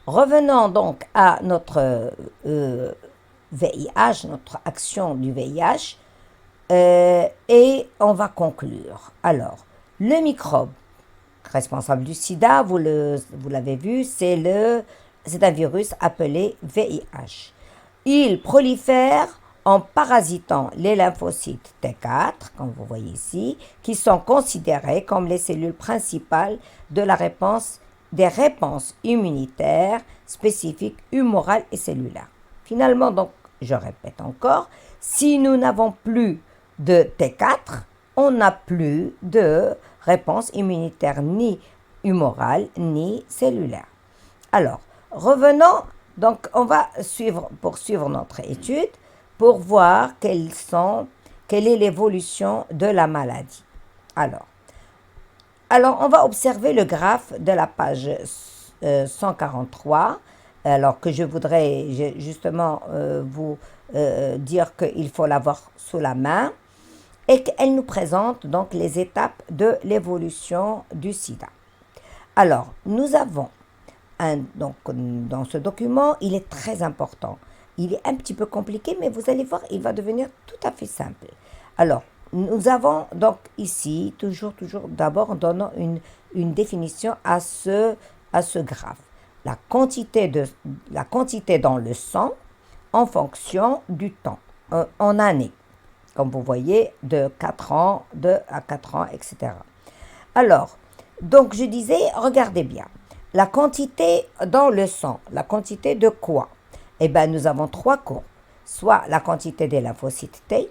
revenons donc à notre VIH, notre action du VIH, et on va conclure. Alors, le microbe responsable du sida, vous l'avez vu, c'est un virus appelé VIH. Il prolifère en parasitant les lymphocytes T4, comme vous voyez ici, qui sont considérés comme les cellules principales de la réponse des réponses immunitaires spécifiques humorales et cellulaires. Finalement, donc, je répète encore, si nous n'avons plus de T4, on n'a plus de réponse immunitaire ni humorale ni cellulaire. Alors, revenons, donc on va poursuivre notre étude pour voir quelle est l'évolution de la maladie. Alors, on va observer le graphe de la page 143, alors que je voudrais justement vous dire qu'il faut l'avoir sous la main, et qu'elle nous présente donc les étapes de l'évolution du sida. Alors, nous avons, donc dans ce document, il est très important. Il est un petit peu compliqué, mais vous allez voir, il va devenir tout à fait simple. Alors, nous avons donc ici, toujours d'abord en donnant une définition à ce graphe. La quantité dans le sang en fonction du temps, en années. Comme vous voyez, de 4 ans, 2 à 4 ans, etc. Alors, donc je disais, regardez bien, la quantité dans le sang, la quantité de quoi? Eh bien, nous avons 3 courbes, soit la quantité des lymphocytes T,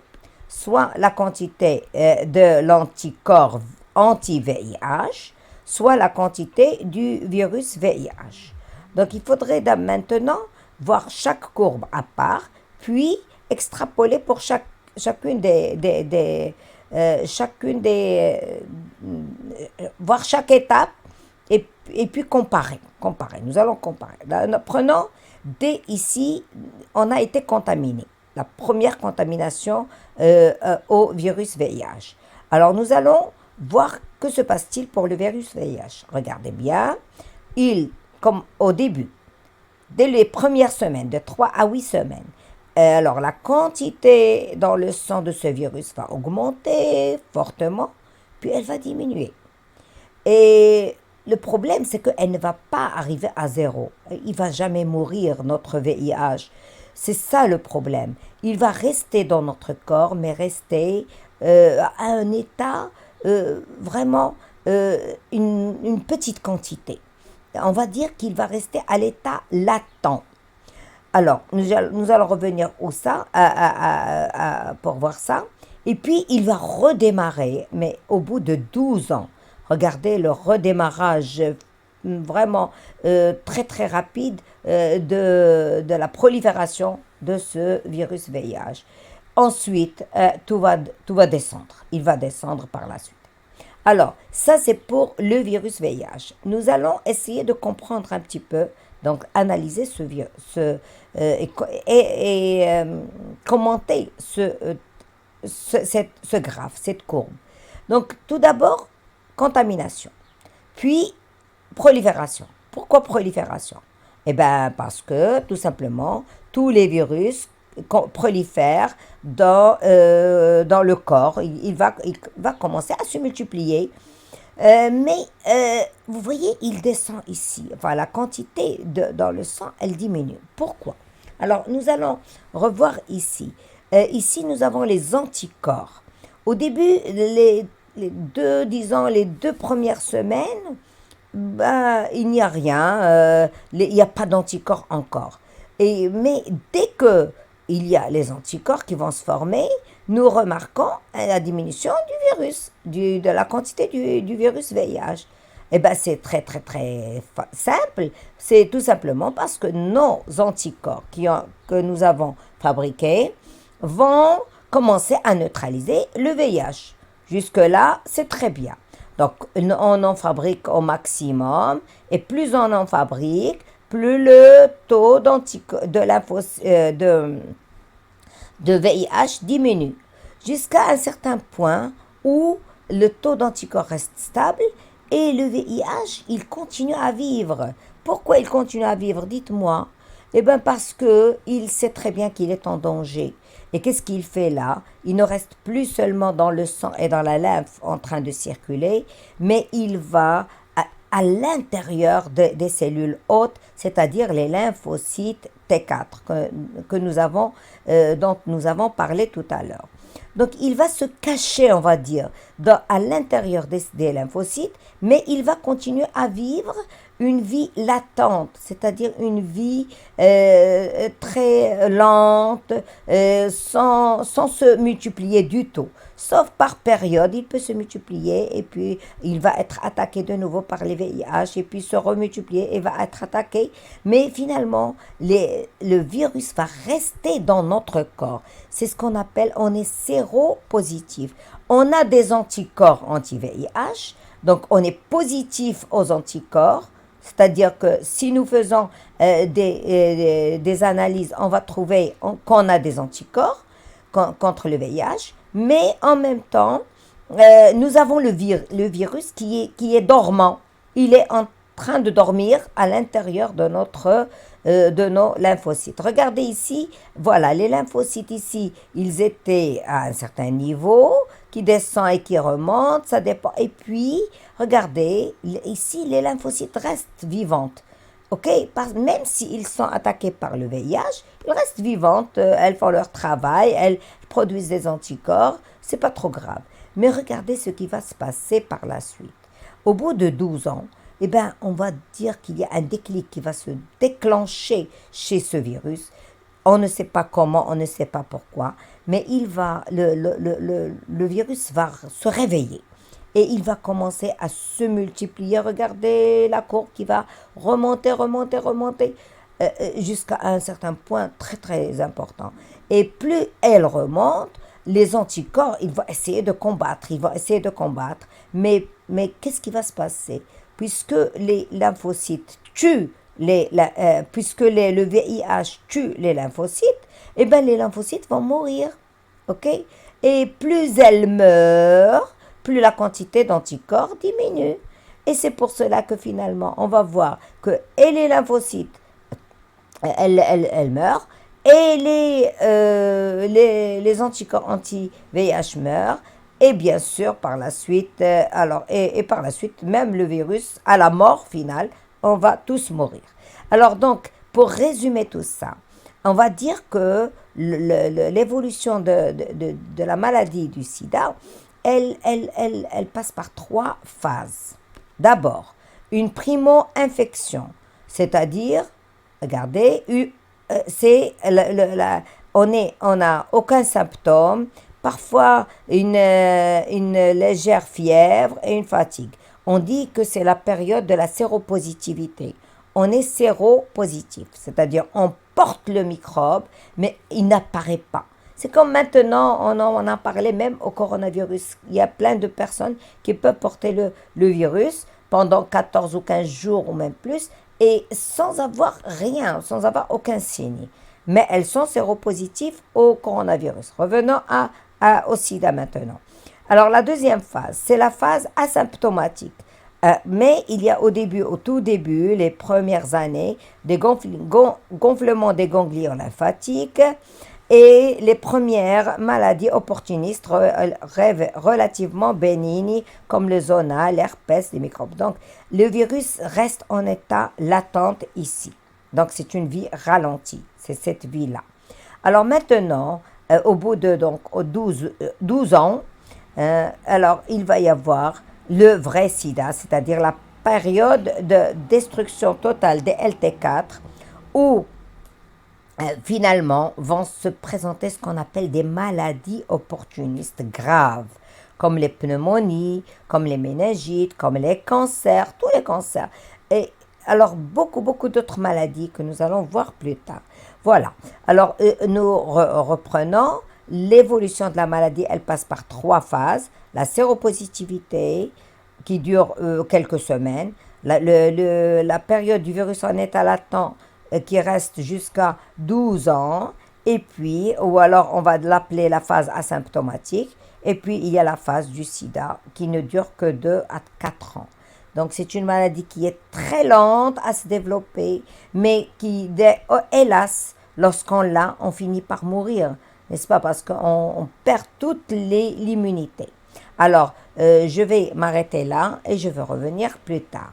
soit la quantité de l'anticorps anti-VIH, soit la quantité du virus VIH. Donc, il faudrait maintenant voir chaque courbe à part, puis extrapoler pour chacune voir chaque étape et puis comparer. Nous allons comparer. Là, prenons, dès ici, on a été contaminé. La première contamination au virus VIH. Alors, nous allons voir que se passe-t-il pour le virus VIH. Regardez bien, comme au début, dès les premières semaines, de 3 à 8 semaines, alors, la quantité dans le sang de ce virus va augmenter fortement, puis elle va diminuer. Et le problème, c'est qu'elle ne va pas arriver à zéro. Il ne va jamais mourir, notre VIH. C'est ça le problème. Il va rester dans notre corps, mais rester à un état vraiment une petite quantité. On va dire qu'il va rester à l'état latent. Alors, nous allons revenir pour voir ça. Et puis, il va redémarrer, mais au bout de 12 ans. Regardez le redémarrage vraiment très, très rapide de la prolifération de ce virus VIH. Ensuite, tout va descendre. Il va descendre par la suite. Alors, ça, c'est pour le virus VIH. Nous allons essayer de comprendre un petit peu, donc analyser commenter ce graphe, cette courbe. Donc, tout d'abord, contamination, puis prolifération. Pourquoi prolifération? Eh bien, parce que, tout simplement, tous les virus prolifèrent dans le corps. Il va commencer à se multiplier. Mais vous voyez, il descend ici. Enfin, la quantité dans le sang, elle diminue. Pourquoi? Alors, nous allons revoir ici. Ici, nous avons les anticorps. Au début, les 2 premières semaines, il n'y a rien. Il n'y a pas d'anticorps encore. Mais dès qu'il y a les anticorps qui vont se former, nous remarquons la diminution du virus, de la quantité du virus VIH. Eh bien, c'est très, très, très simple. C'est tout simplement parce que nos anticorps que nous avons fabriqués vont commencer à neutraliser le VIH. Jusque-là, c'est très bien. Donc, on en fabrique au maximum, et plus on en fabrique, plus le taux de VIH diminue, jusqu'à un certain point où le taux d'anticorps reste stable Et le VIH, il continue à vivre. Pourquoi il continue à vivre? Dites-moi. Eh bien, parce que il sait très bien qu'il est en danger. Et qu'est-ce qu'il fait là? Il ne reste plus seulement dans le sang et dans la lymphe en train de circuler, mais il va à l'intérieur des cellules hôtes, c'est-à-dire les lymphocytes T4 dont nous avons parlé tout à l'heure. Donc il va se cacher, on va dire, à l'intérieur des lymphocytes, mais il va continuer à vivre une vie latente, c'est-à-dire une vie très lente, sans se multiplier du tout. Sauf par période, il peut se multiplier et puis il va être attaqué de nouveau par les VIH et puis se remultiplier et va être attaqué. Mais finalement, le virus va rester dans notre corps. C'est ce qu'on appelle, on est séropositif. On a des anticorps anti-VIH, donc on est positif aux anticorps. C'est-à-dire que si nous faisons des analyses, on va trouver qu'on a des anticorps contre le VIH, mais en même temps, nous avons le virus qui est dormant. Il est en train de dormir à l'intérieur de nos lymphocytes. Regardez ici, voilà, les lymphocytes ici, ils étaient à un certain niveau, qui descend et qui remonte, ça dépend. Et puis, regardez, ici, les lymphocytes restent vivantes. Ok, même s'ils sont attaqués par le VIH, ils restent vivantes, elles font leur travail, elles produisent des anticorps, c'est pas trop grave. Mais regardez ce qui va se passer par la suite. Au bout de 12 ans, eh ben, on va dire qu'il y a un déclic qui va se déclencher chez ce virus. On ne sait pas comment, on ne sait pas pourquoi, mais le virus va se réveiller. Et il va commencer à se multiplier. Regardez la courbe qui va remonter, jusqu'à un certain point très très important. Et plus elle remonte, les anticorps, ils vont essayer de combattre, Mais qu'est-ce qui va se passer? Puisque les lymphocytes tuent, puisque le VIH tue les lymphocytes, eh bien les lymphocytes vont mourir. Ok? Et plus elles meurent, plus la quantité d'anticorps diminue. Et c'est pour cela que finalement, on va voir que et les lymphocytes, elles meurent, et les anticorps anti-VIH meurent, et bien sûr, par la suite, et par la suite, même le virus, à la mort finale, on va tous mourir. Alors donc, pour résumer tout ça, on va dire que l'évolution de la maladie du sida, elle passe par 3 phases. D'abord, une primo-infection, c'est-à-dire, regardez, on n'a aucun symptôme, parfois une légère fièvre et une fatigue. On dit que c'est la période de la séropositivité. On est séropositif, c'est-à-dire on porte le microbe, mais il n'apparaît pas. C'est comme maintenant, on en a parlé même au coronavirus. Il y a plein de personnes qui peuvent porter le virus pendant 14 ou 15 jours ou même plus, et sans avoir rien, sans avoir aucun signe. Mais elles sont séropositives au coronavirus. Revenons au sida maintenant. Alors la deuxième phase, c'est la phase asymptomatique. Mais il y a au tout début, les premières années, des gonflements des ganglions lymphatiques et les premières maladies opportunistes relativement bénignes comme le zona, l'herpès, les microbes. Donc, le virus reste en état latente ici. Donc, c'est une vie ralentie. C'est cette vie-là. Alors maintenant, au bout de 12 ans, alors il va y avoir le vrai sida, c'est-à-dire la période de destruction totale des LT4 où finalement vont se présenter ce qu'on appelle des maladies opportunistes graves, comme les pneumonies, comme les méningites, comme les cancers, tous les cancers. Et alors beaucoup d'autres maladies que nous allons voir plus tard. Voilà, alors nous reprenons. L'évolution de la maladie, elle passe par 3 phases. La séropositivité, qui dure quelques semaines. La période du virus en état latent, qui reste jusqu'à 12 ans. Et puis, ou alors on va l'appeler la phase asymptomatique. Et puis, il y a la phase du sida, qui ne dure que 2 à 4 ans. Donc, c'est une maladie qui est très lente à se développer, mais qui, hélas, lorsqu'on l'a, on finit par mourir, n'est-ce pas? Parce qu'on perd toute l'immunité. Alors, je vais m'arrêter là et je vais revenir plus tard.